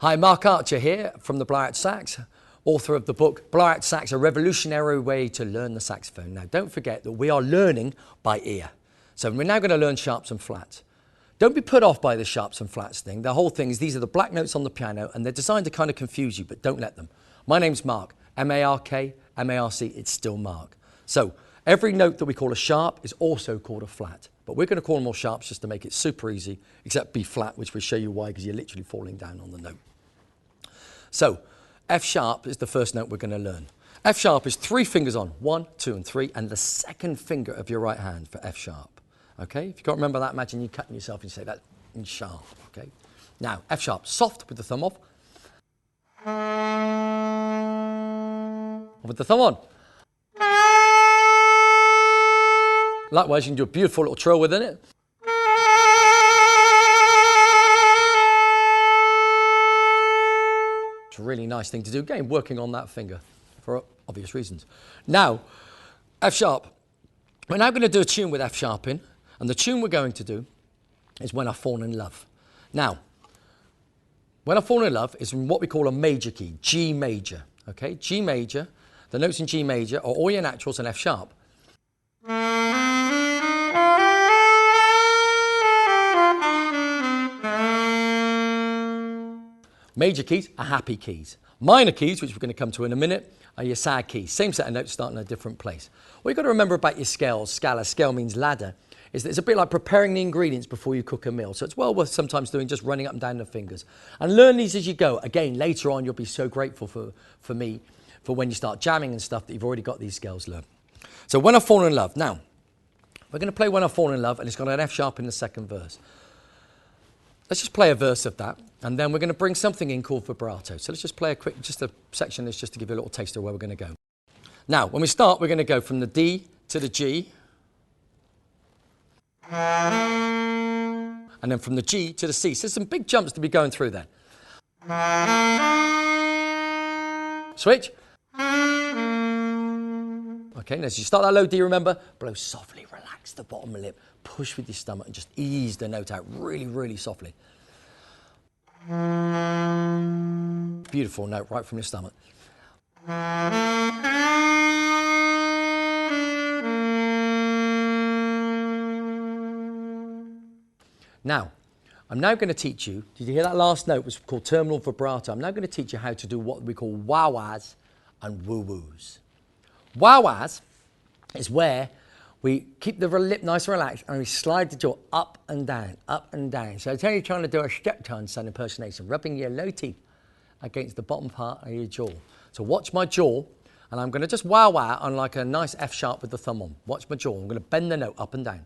Hi, Mark Archer here from the Blowout Sax, author of the book Blowout Sax, A Revolutionary Way to Learn the Saxophone. Now, don't forget that we are learning by ear. So we're now going to learn sharps and flats. Don't be put off by the sharps and flats thing. The whole thing is these are the black notes on the piano and they're designed to kind of confuse you, but don't let them. My name's Mark, M-A-R-K, M-A-R-C, it's still Mark. So every note that we call a sharp is also called a flat. But we're going to call them all sharps just to make it super easy, except B flat, which we'll show you why, because you're literally falling down on the note. So F sharp is the first note we're going to learn. F sharp is 3 fingers on, 1, 2, and 3, and the second finger of your right hand for F sharp. Okay, if you can't remember that, imagine you cutting yourself and you say that in sharp. Okay, now F sharp, soft with the thumb off, with the thumb on. Likewise, you can do a beautiful little trill within it. It's a really nice thing to do. Again, working on that finger for obvious reasons. Now, F sharp. We're now going to do a tune with F sharp in, and the tune we're going to do is When I Fall in Love. Now, When I Fall in Love is in what we call a major key, G major. Okay, G major. The notes in G major are all your naturals and F sharp. Major keys are happy keys. Minor keys, which we're going to come to in a minute, are your sad keys. Same set of notes starting in a different place. What you've got to remember about your scales, scala, scale means ladder, is that it's a bit like preparing the ingredients before you cook a meal. So it's well worth sometimes doing just running up and down the fingers. And learn these as you go. Again, later on, you'll be so grateful for me, for when you start jamming and stuff, that you've already got these scales learned. So When I Fall in Love. Now, we're going to play When I Fall in Love, and it's got an F sharp in the second verse. Let's just play a verse of that, and then we're going to bring something in called vibrato. So let's just play just a section that's just to give you a little taste of where we're going to go. Now, when we start, we're going to go from the D to the G, and then from the G to the C. So there's some big jumps to be going through there. Switch. Okay, now as you start that low D, remember, blow softly, relax the bottom lip, push with your stomach and just ease the note out really, really softly. Beautiful note right from your stomach. Now, I'm now going to teach you, did you hear that last note was called terminal vibrato? I'm now going to teach you how to do what we call wah-wahs and woo-woos. Wah-wahs is where we keep the lip nice and relaxed and we slide the jaw up and down, up and down. So it's only trying to do a step tone sound impersonation, rubbing your low teeth against the bottom part of your jaw. So watch my jaw, and I'm going to just wah-wah on like a nice F sharp with the thumb on. Watch my jaw. I'm going to bend the note up and down.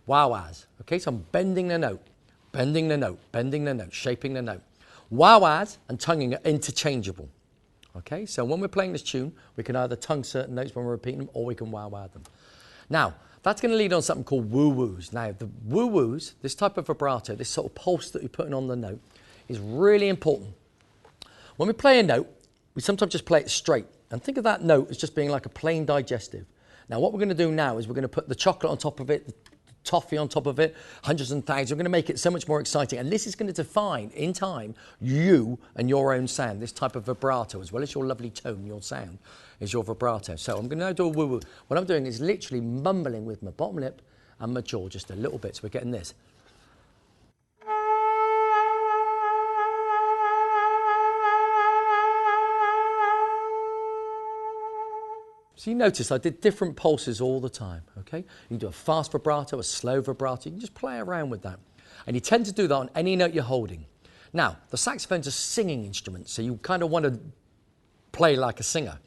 Wah-wahs. Okay, so I'm bending the note, bending the note, bending the note, shaping the note. Wah-wahs and tonguing are interchangeable. Okay, so when we're playing this tune, we can either tongue certain notes when we're repeating them, or we can wah-wah them. Now, that's going to lead on something called woo-woos. Now, the woo-woos, this type of vibrato, this sort of pulse that you're putting on the note, is really important. When we play a note, we sometimes just play it straight. And think of that note as just being like a plain digestive. Now, what we're going to do now is we're going to put the chocolate on top of it, toffee on top of it, hundreds and thousands. We're going to make it so much more exciting. And this is going to define, in time, you and your own sound. This type of vibrato, as well as your lovely tone, your sound, is your vibrato. So I'm going to now do a woo-woo. What I'm doing is literally mumbling with my bottom lip and my jaw just a little bit. So we're getting this. So you notice I did different pulses all the time, okay? You can do a fast vibrato, a slow vibrato. You can just play around with that. And you tend to do that on any note you're holding. Now, the saxophone's a singing instrument, so you kind of want to play like a singer.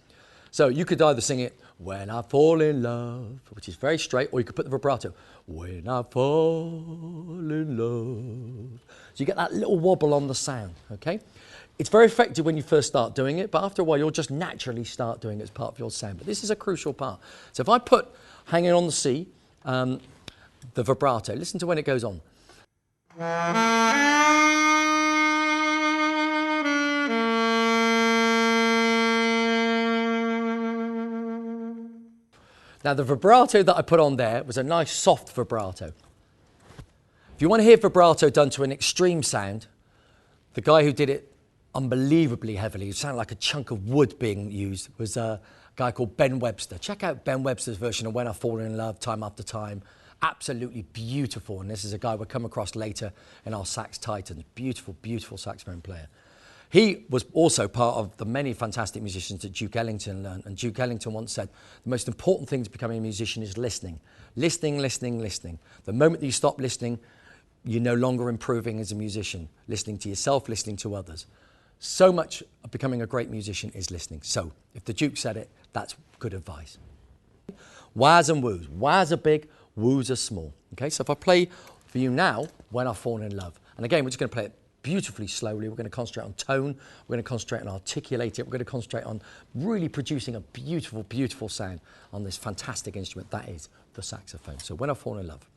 So you could either sing it, When I Fall in Love, which is very straight, or you could put the vibrato, When I Fall in Love. So you get that little wobble on the sound, okay? It's very effective when you first start doing it, but after a while, you'll just naturally start doing it as part of your sound. But this is a crucial part. So if I put, hanging on the C, the vibrato, listen to when it goes on. Now, the vibrato that I put on there was a nice soft vibrato. If you want to hear vibrato done to an extreme sound, the guy who did it unbelievably heavily, it sounded like a chunk of wood being used, was a guy called Ben Webster. Check out Ben Webster's version of When I've Fallen in Love, Time After Time. Absolutely beautiful. And this is a guy we'll come across later in our Sax Titans. Beautiful, beautiful saxophone player. He was also part of the many fantastic musicians that Duke Ellington learned. And Duke Ellington once said, the most important thing to becoming a musician is listening. Listening, listening, listening. The moment that you stop listening, you're no longer improving as a musician. Listening to yourself, listening to others. So much of becoming a great musician is listening. So if the Duke said it, that's good advice. Wahs and woos. Wahs are big, woos are small. Okay, so if I play for you now, When I've Fallen in Love. And again, we're just going to play it beautifully slowly. We're going to concentrate on tone. We're going to concentrate on articulate it. We're going to concentrate on really producing a beautiful, beautiful sound on this fantastic instrument. That is the saxophone. So When I've Fallen in Love.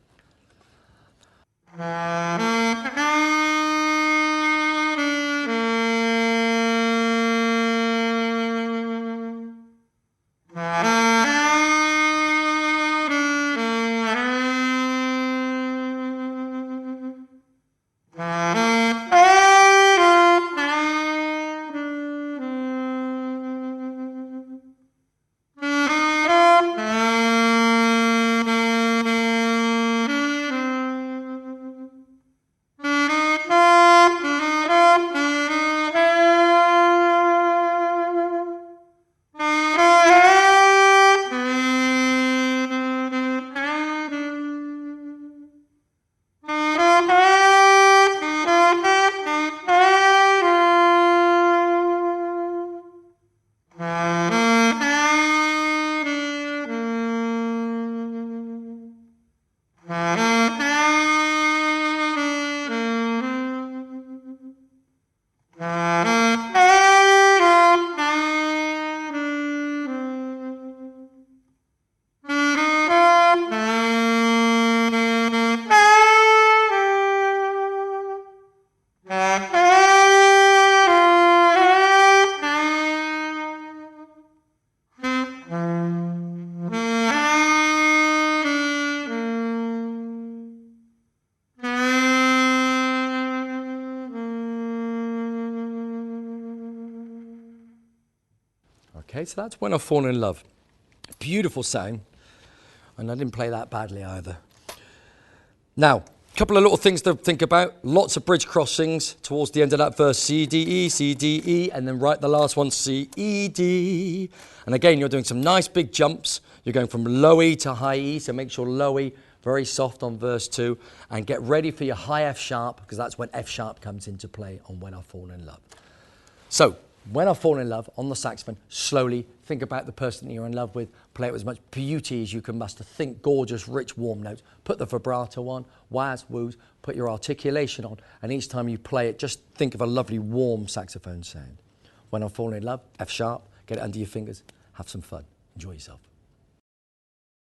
Okay, so that's When I've Fallen in Love. Beautiful sound, and I didn't play that badly either. Now, a couple of little things to think about. Lots of bridge crossings towards the end of that verse. C, D, E, and then right the last one, C, E, D. And again, you're doing some nice big jumps. You're going from low E to high E, so make sure low E, very soft on verse 2. And get ready for your high F sharp, because that's when F sharp comes into play on When I've Fallen in Love. So, When I've Fallen in Love on the saxophone, slowly think about the person that you're in love with, play it with as much beauty as you can muster, think gorgeous, rich, warm notes, put the vibrato on, wahs, woos, put your articulation on, and each time you play it, just think of a lovely, warm saxophone sound. When I've Fallen in Love, F sharp, get it under your fingers, have some fun, enjoy yourself.